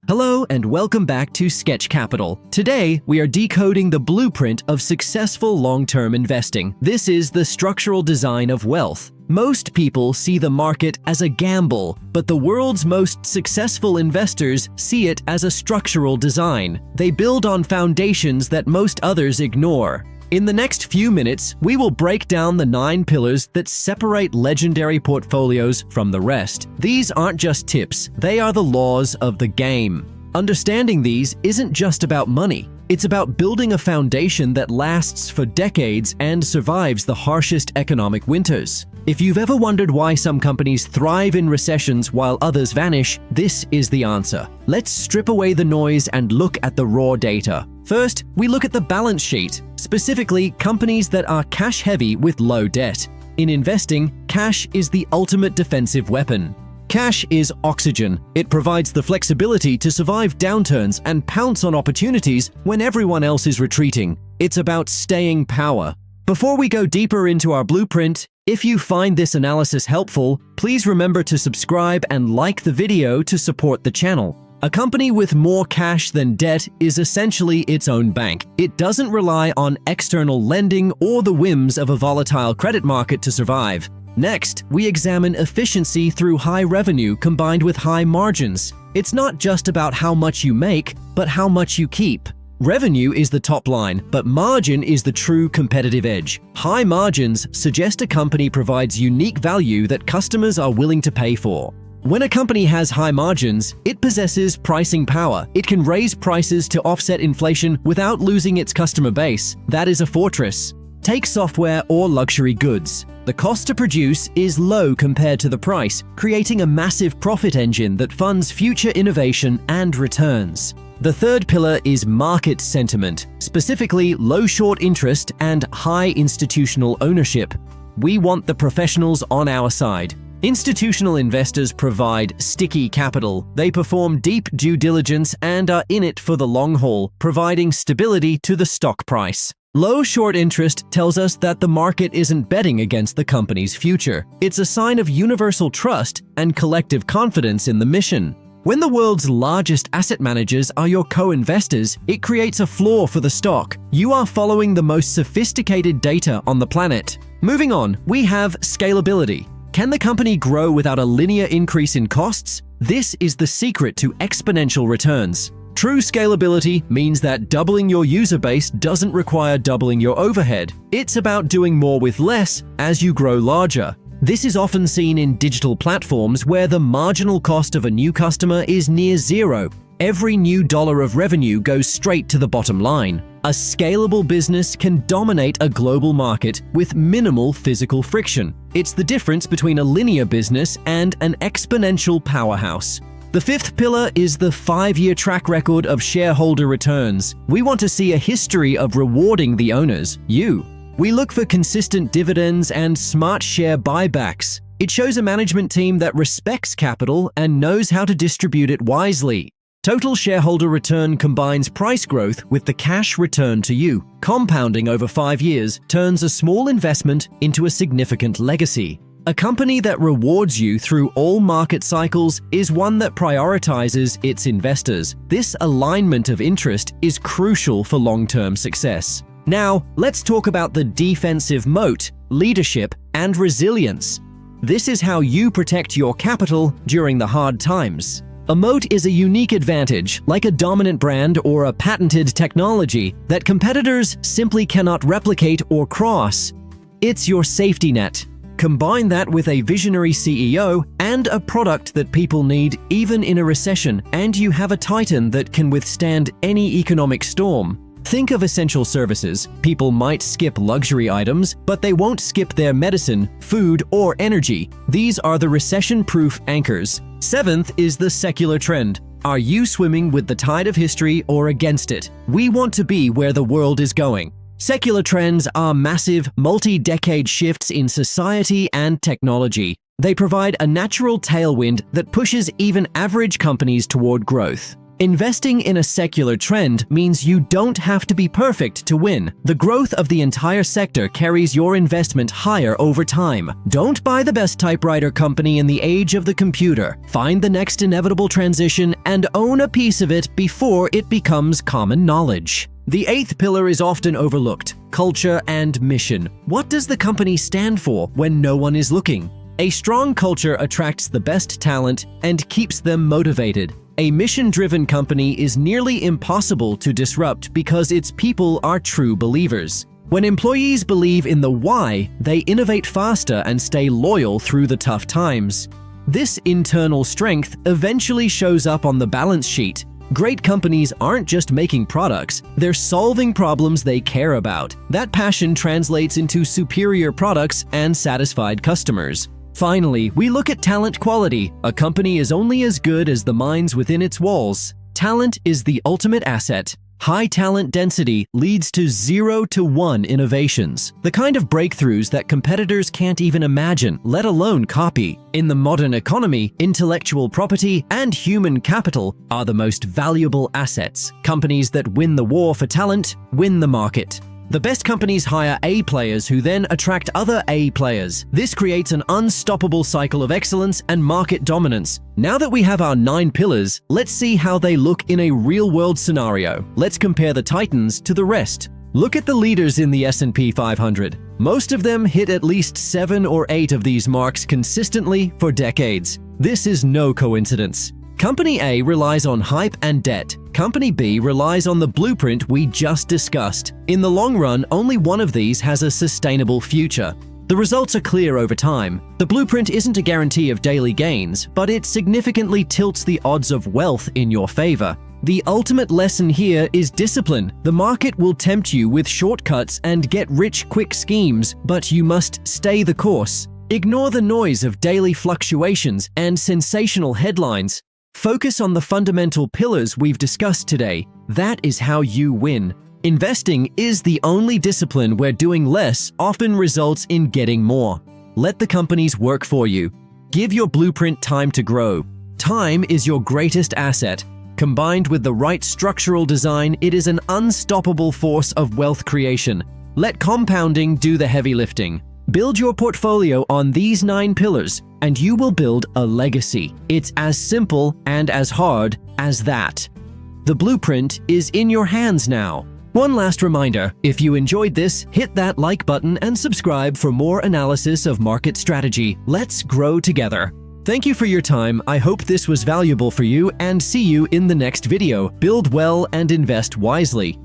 Hello and welcome back to Sketch Capital. Today, we are decoding the blueprint of successful long-term investing. This is the structural design of wealth. Most people see the market as a gamble, but the world's most successful investors see it as a structural design. They build on foundations that most others ignore. In the next few minutes, we will break down the 9 pillars that separate legendary portfolios from the rest. These aren't just tips, they are the laws of the game. Understanding these isn't just about money. It's about building a foundation that lasts for decades and survives the harshest economic winters. If you've ever wondered why some companies thrive in recessions while others vanish, this is the answer. Let's strip away the noise and look at the raw data. First, we look at the balance sheet, specifically companies that are cash-heavy with low debt. In investing, cash is the ultimate defensive weapon. Cash is oxygen. It provides the flexibility to survive downturns and pounce on opportunities when everyone else is retreating. It's about staying power. Before we go deeper into our blueprint, if you find this analysis helpful, please remember to subscribe and like the video to support the channel. A company with more cash than debt is essentially its own bank. It doesn't rely on external lending or the whims of a volatile credit market to survive. Next, we examine efficiency through high revenue combined with high margins. It's not just about how much you make, but how much you keep. Revenue is the top line, but margin is the true competitive edge. High margins suggest a company provides unique value that customers are willing to pay for. When a company has high margins, it possesses pricing power. It can raise prices to offset inflation without losing its customer base. That is a fortress. Take software or luxury goods. The cost to produce is low compared to the price, creating a massive profit engine that funds future innovation and returns. The third pillar is market sentiment, specifically low short interest and high institutional ownership. We want the professionals on our side. Institutional investors provide sticky capital. They perform deep due diligence and are in it for the long haul, providing stability to the stock price. Low short interest tells us that the market isn't betting against the company's future. It's a sign of universal trust and collective confidence in the mission. When the world's largest asset managers are your co-investors, it creates a floor for the stock. You are following the most sophisticated data on the planet. Moving on, we have scalability. Can the company grow without a linear increase in costs? This is the secret to exponential returns. True scalability means that doubling your user base doesn't require doubling your overhead. It's about doing more with less as you grow larger. This is often seen in digital platforms where the marginal cost of a new customer is near zero. Every new dollar of revenue goes straight to the bottom line. A scalable business can dominate a global market with minimal physical friction. It's the difference between a linear business and an exponential powerhouse. The fifth pillar is the 5-year track record of shareholder returns. We want to see a history of rewarding the owners, you. We look for consistent dividends and smart share buybacks. It shows a management team that respects capital and knows how to distribute it wisely. Total shareholder return combines price growth with the cash return to you. Compounding over 5 years turns a small investment into a significant legacy. A company that rewards you through all market cycles is one that prioritizes its investors. This alignment of interest is crucial for long-term success. Now, let's talk about the defensive moat, leadership, and resilience. This is how you protect your capital during the hard times. A moat is a unique advantage, like a dominant brand or a patented technology, that competitors simply cannot replicate or cross. It's your safety net. Combine that with a visionary CEO and a product that people need even in a recession, and you have a titan that can withstand any economic storm. Think of essential services. People might skip luxury items, but they won't skip their medicine, food, or energy. These are the recession-proof anchors. Seventh is the secular trend. Are you swimming with the tide of history or against it? We want to be where the world is going. Secular trends are massive, multi-decade shifts in society and technology. They provide a natural tailwind that pushes even average companies toward growth. Investing in a secular trend means you don't have to be perfect to win. The growth of the entire sector carries your investment higher over time. Don't buy the best typewriter company in the age of the computer. Find the next inevitable transition and own a piece of it before it becomes common knowledge. The eighth pillar is often overlooked: culture and mission. What does the company stand for when no one is looking? A strong culture attracts the best talent and keeps them motivated. A mission-driven company is nearly impossible to disrupt because its people are true believers. When employees believe in the why, they innovate faster and stay loyal through the tough times. This internal strength eventually shows up on the balance sheet. Great companies aren't just making products, they're solving problems they care about. That passion translates into superior products and satisfied customers. Finally, we look at talent quality. A company is only as good as the minds within its walls. Talent is the ultimate asset. High talent density leads to 0 to 1 innovations, the kind of breakthroughs that competitors can't even imagine, let alone copy. In the modern economy, intellectual property and human capital are the most valuable assets. Companies that win the war for talent win the market. The best companies hire A players who then attract other A players. This creates an unstoppable cycle of excellence and market dominance. Now that we have our 9 pillars, let's see how they look in a real-world scenario. Let's compare the titans to the rest. Look at the leaders in the S&P 500. Most of them hit at least 7 or 8 of these marks consistently for decades. This is no coincidence. Company A relies on hype and debt. Company B relies on the blueprint we just discussed. In the long run, only one of these has a sustainable future. The results are clear over time. The blueprint isn't a guarantee of daily gains, but it significantly tilts the odds of wealth in your favor. The ultimate lesson here is discipline. The market will tempt you with shortcuts and get-rich-quick schemes, but you must stay the course. Ignore the noise of daily fluctuations and sensational headlines. Focus on the fundamental pillars we've discussed today. That is how you win. Investing is the only discipline where doing less often results in getting more. Let the companies work for you. Give your blueprint time to grow. Time is your greatest asset. Combined with the right structural design, it is an unstoppable force of wealth creation. Let compounding do the heavy lifting. Build your portfolio on these 9 pillars, and you will build a legacy. It's as simple and as hard as that. The blueprint is in your hands now. One last reminder, if you enjoyed this, hit that like button and subscribe for more analysis of market strategy. Let's grow together. Thank you for your time. I hope this was valuable for you, and see you in the next video. Build well and invest wisely.